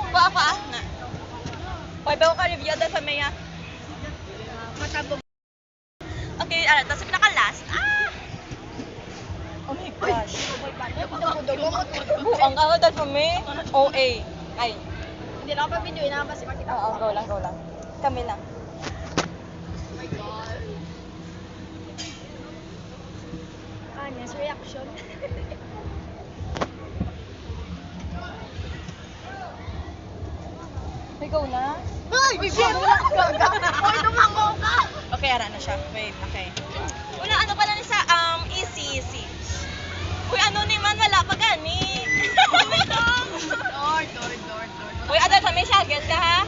Pa na. Hoy, bago ka review dahil sa Maya. Matabog. Okay, tapos pinaka-last. Oh my gosh. Ang ako dahil sa May. OA. Ay. Hindi na ako pa video, ina pa si Makita. Oo, go lang. Kami lang. Kanyas reaction. May go na? Ay, shit! Hoy, tumango ka! Okay, ara na siya. Wait, okay. Una, ano pala ni sa, easy. Uy, ano ni man, wala pa gani. Door. Uy, ano sa may shagel ka, ha?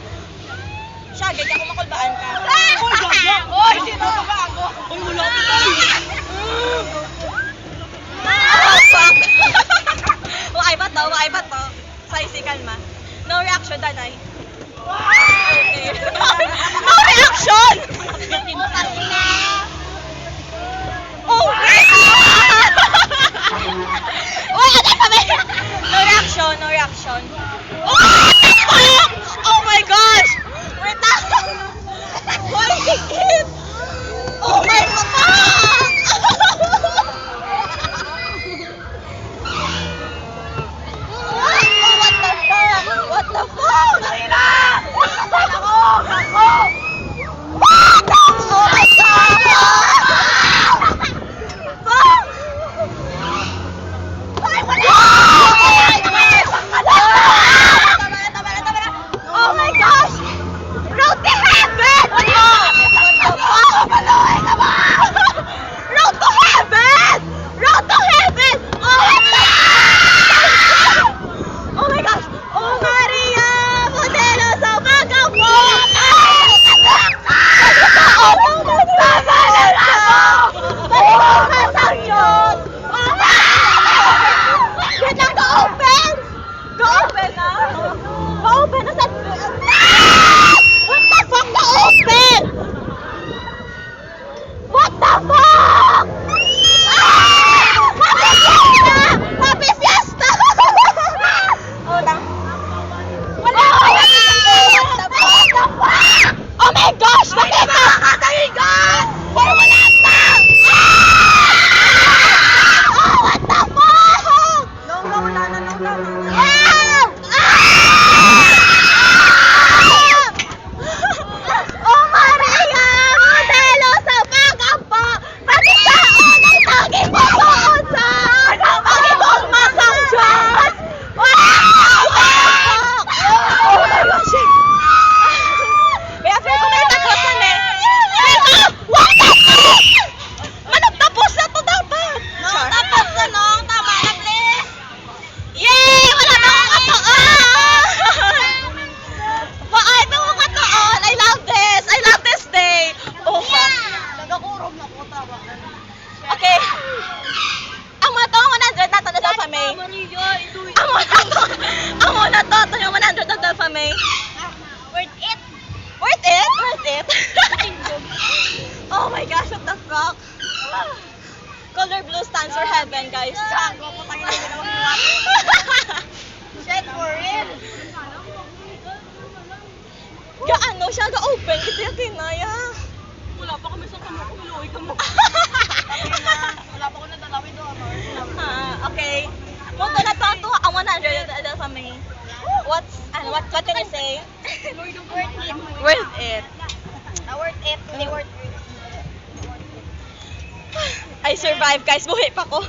Shagel ka, kung makulbaan ka. Uy, gaga! Uy, sino ba ako? Uy, wala pa tayo. Fuck! Wakay ba to? Saisi, kalma. No reaction, danay. Okay. No reaction! Oh my God! Uy, ano kami? No reaction. Oh my gosh! Wait lang! Holy shit! Oh my God! What the fuck? Narina! Ako! Oh my God! Fuck! Ay, wala! Oh my gosh! Road to heaven! What the fuck? Road to heaven! Road to heaven! Oh my gosh! Oh Maria! Modelo sa pagkapo! Wait lang, go-open! Go-open na! Go-open na sa... What the fuck, go-open! What the fuck? Happy Fiesta! Hold on. Wala! What the fuck? Oh my gosh! Nakita! Nakatahigan! Pero wala pa! Oh, what the fuck? Wala na. Oh Maria! Modelo sa pag-ampo! Pati sa unang taging mo doon sa pag-ibong masang Diyos! Wow! Oh my gosh! May after ko tayo tagosan eh! What the fuck? Managtapos na to dapat! Tapos na nung! Tama na please! Yay! Wala na akong katoon! Ay, may mga katoon! I love this! I love this day! Oh, fuck! Nagakurog na ko, tama. Okay. Ang mga to, 100 na to na sa May. Ang mga to, ito yung 100 na sa May. Worth it! Worth it? Worth it? Oh my gosh, what the fuck? Color blue stands for heaven, guys. Gago ko tayo na ginawa. Shit, for real! Gaano siya ga-open? Kasi yung kinaya. Wala pa kami sa kamay ko, maluwi ka mo. Wala pa ko nadalawin doon. Okay. Moto na to, ang 100 na sa May. What can you say? Worth it. Worth it. Worth it. Hindi worth it. I survived, guys. Buhay pa ko.